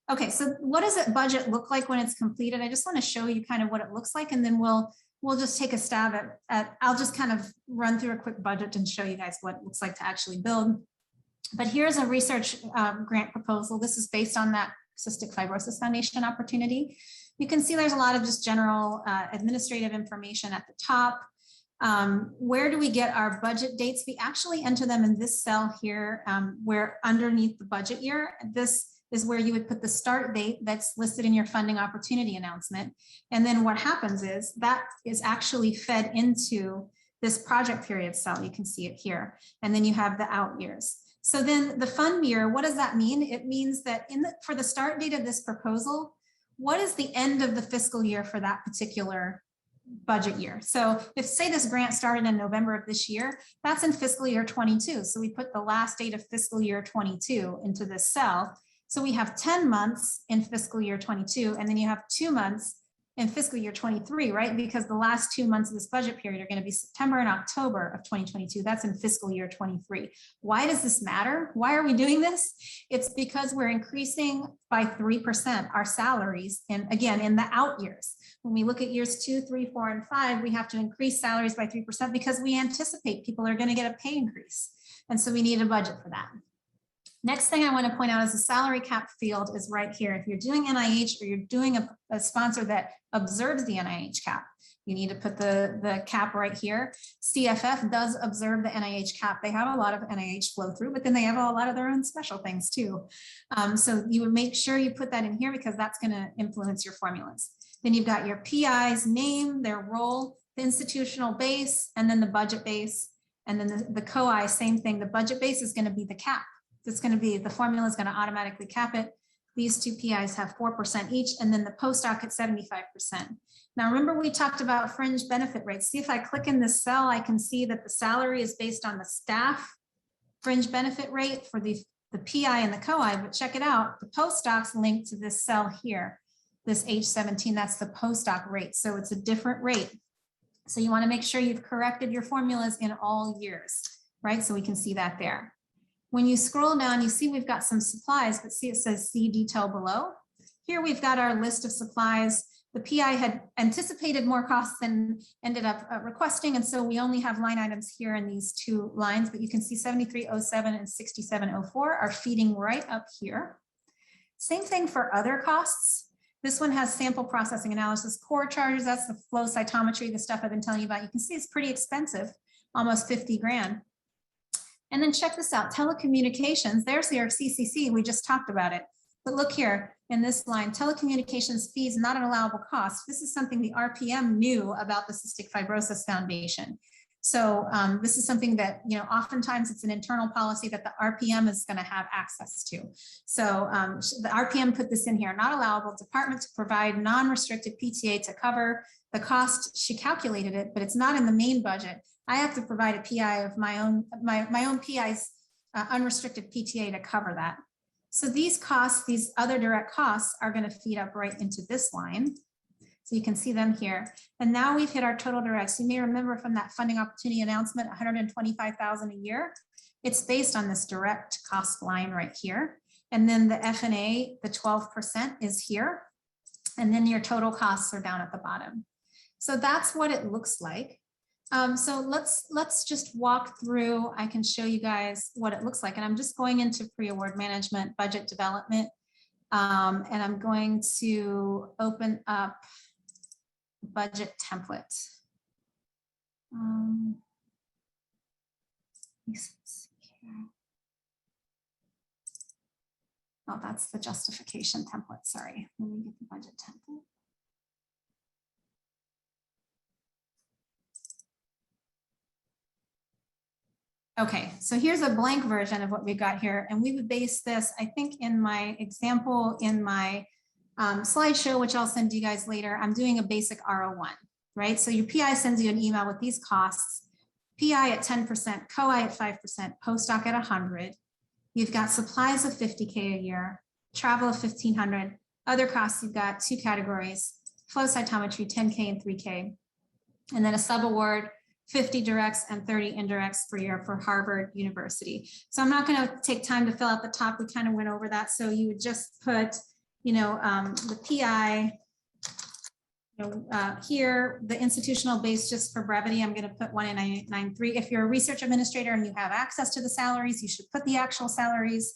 Okay, so what does it budget look like when it's completed? I just want to show you kind of what it looks like, and then we'll just take a stab at I'll just kind of run through a quick budget and show you guys what it looks like to actually build. But here's a research grant proposal. This is based on that Cystic Fibrosis Foundation opportunity. You can see there's a lot of just general administrative information at the top. Where do we get our budget dates? We actually enter them in this cell here, where underneath the budget year, this is where you would put the start date that's listed in your funding opportunity announcement. And then what happens is that is actually fed into this project period cell. You can see it here. And then you have the out years. So then the fund year, what does that mean? It means that for the start date of this proposal, what is the end of the fiscal year for that particular budget year? So if say this grant started in November of this year, that's in fiscal year 22. So we put the last date of fiscal year 22 into this cell. So we have 10 months in fiscal year 22, and then you have 2 months in fiscal year 23, right? Because the last 2 months of this budget period are going to be September and October of 2022. That's in fiscal year 23. Why does this matter? Why are we doing this? It's because we're increasing by 3% our salaries, and again, in the out years. When we look at years 2, 3, 4, and 5, we have to increase salaries by 3% because we anticipate people are going to get a pay increase. And so we need a budget for that. Next thing I want to point out is the salary cap field is right here. If you're doing NIH or you're doing a sponsor that observes the NIH cap, you need to put the cap right here. CFF does observe the NIH cap. They have a lot of NIH flow through, but then they have a lot of their own special things too. So you would make sure you put that in here because that's going to influence your formulas. Then you've got your PI's name, their role, the institutional base, and then the budget base. And then the COI, same thing. The budget base is going to be the cap. It's going to be, the formula is going to automatically cap it. These two PIs have 4% each, and then the postdoc at 75%. Now, remember we talked about fringe benefit rates. See if I click in this cell, I can see that the salary is based on the staff fringe benefit rate for the PI and the COI, but check it out. The postdocs linked to this cell here, this H17, that's the postdoc rate. So it's a different rate. So you want to make sure you've corrected your formulas in all years, right? So we can see that there. When you scroll down, you see we've got some supplies, but see it says see detail below. Here we've got our list of supplies. The PI had anticipated more costs than ended up requesting, and so we only have line items here in these two lines, but you can see 7307 and 6704 are feeding right up here. Same thing for other costs. This one has sample processing analysis, core charges, that's the flow cytometry, the stuff I've been telling you about. You can see it's pretty expensive, almost 50 grand. And then check this out, telecommunications, there's your CCC, we just talked about it. But look here in this line, telecommunications fees, not an allowable cost. This is something the RPM knew about the Cystic Fibrosis Foundation. So this is something that, you know, oftentimes it's an internal policy that the RPM is going to have access to. So the RPM put this in here, not allowable, department to provide non-restricted PTA to cover the cost. She calculated it, but it's not in the main budget. I have to provide a PI of my own PI's unrestricted PTA to cover that. So these costs, these other direct costs are going to feed up right into this line. So you can see them here. And now we've hit our total directs. You may remember from that funding opportunity announcement, 125,000 a year. It's based on this direct cost line right here. And then the F&A, the 12% is here. And then your total costs are down at the bottom. So that's what it looks like. So let's just walk through. I can show you guys what it looks like. And I'm just going into pre-award management, budget development. And I'm going to open up budget template. Let's see here. Oh, that's the justification template. Sorry, let me get the budget template. Okay, so here's a blank version of what we got here, and we would base this, I think in my example, in my slideshow, which I'll send you guys later, I'm doing a basic R01, right? So your PI sends you an email with these costs, PI at 10%, COI at 5%, postdoc at 100. You've got supplies of 50K a year, travel of 1,500, other costs, you've got two categories, flow cytometry, 10K and 3K, and then a subaward, 50 directs and 30 indirects per year for Harvard University. So I'm not going to take time to fill out the top. We kind of went over that. So you would just put the PI, here, the institutional base, just for brevity, I'm going to put 1.993. If you're a research administrator and you have access to the salaries, you should put the actual salaries.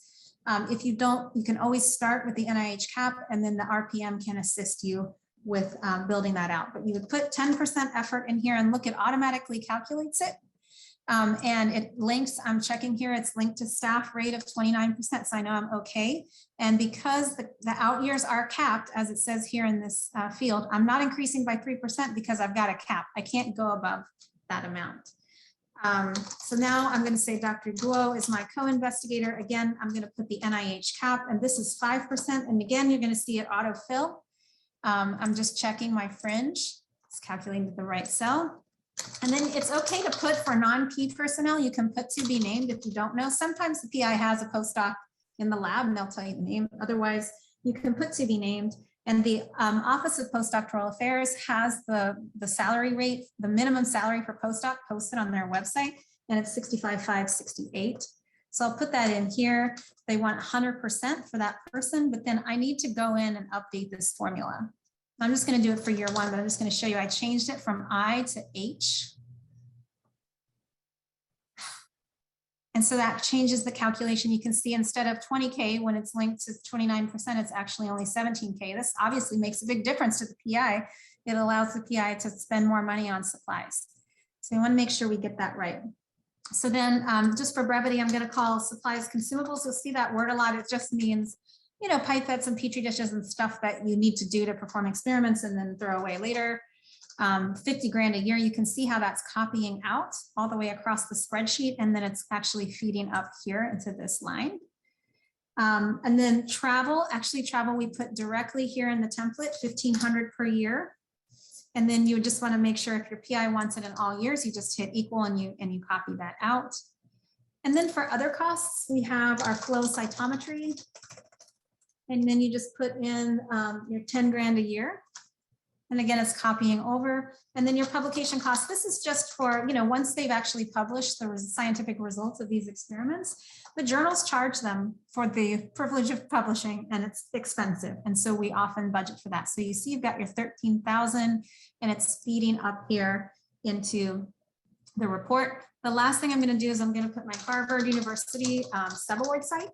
If you don't, you can always start with the NIH cap, and then the RPM can assist you with building that out. But you would put 10% effort in here, and look, it automatically calculates it. And it links, I'm checking here, it's linked to staff rate of 29%, so I know I'm okay. And because the out years are capped, as it says here in this field, I'm not increasing by 3% because I've got a cap. I can't go above that amount. So now I'm going to say Dr. Guo is my co-investigator. Again, I'm going to put the NIH cap, and this is 5%. And again, you're going to see it autofill. I'm just checking my fringe. It's calculating the right cell. And then it's okay to put for non-P personnel, you can put to be named if you don't know. Sometimes the PI has a postdoc in the lab and they'll tell you the name. Otherwise, you can put to be named. And the Office of Postdoctoral Affairs has the salary rate, the minimum salary for postdoc posted on their website, and it's $65,568. So I'll put that in here. They want 100% for that person, but then I need to go in and update this formula. I'm just going to do it for year one, but I'm just going to show you I changed it from I to H. And so that changes the calculation. You can see instead of 20K, when it's linked to 29%, it's actually only 17K. This obviously makes a big difference to the PI. It allows the PI to spend more money on supplies. So we want to make sure we get that right. So then just for brevity, I'm going to call supplies consumables. You'll see that word a lot. It just means, pipettes and petri dishes and stuff that you need to do to perform experiments and then throw away later. 50 grand a year. You can see how that's copying out all the way across the spreadsheet, and then it's actually feeding up here into this line. And then travel, we put directly here in the template, 1,500 per year. And then you just want to make sure if your PI wants it in all years, you just hit equal and you copy that out. And then for other costs, we have our flow cytometry. And then you just put in your 10 grand a year. And again, it's copying over. And then your publication costs. This is just for, once they've actually published the scientific results of these experiments, the journals charge them for the privilege of publishing, and it's expensive. And so we often budget for that. So you see you've got your 13,000 and it's feeding up here into the report. The last thing I'm going to do is I'm going to put my Harvard University subaward site.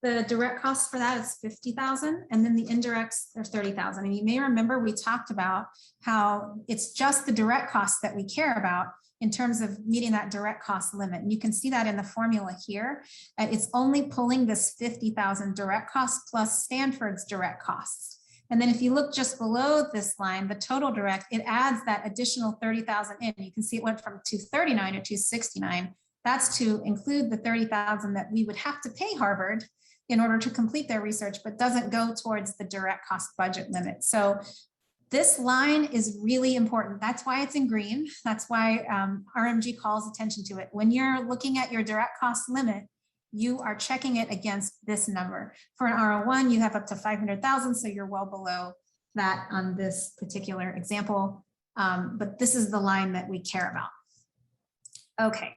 The direct costs for that is 50,000, and then the indirects are 30,000. And you may remember we talked about how it's just the direct costs that we care about in terms of meeting that direct cost limit. And you can see that in the formula here. It's only pulling this 50,000 direct costs plus Stanford's direct costs. And then if you look just below this line, the total direct, it adds that additional 30,000 in. You can see it went from 239 to 269. That's to include the 30,000 that we would have to pay Harvard in order to complete their research, but doesn't go towards the direct cost budget limit. So this line is really important. That's why it's in green. That's why RMG calls attention to it. When you're looking at your direct cost limit, you are checking it against this number. For an R01, you have up to 500,000, so you're well below that on this particular example. But this is the line that we care about. Okay,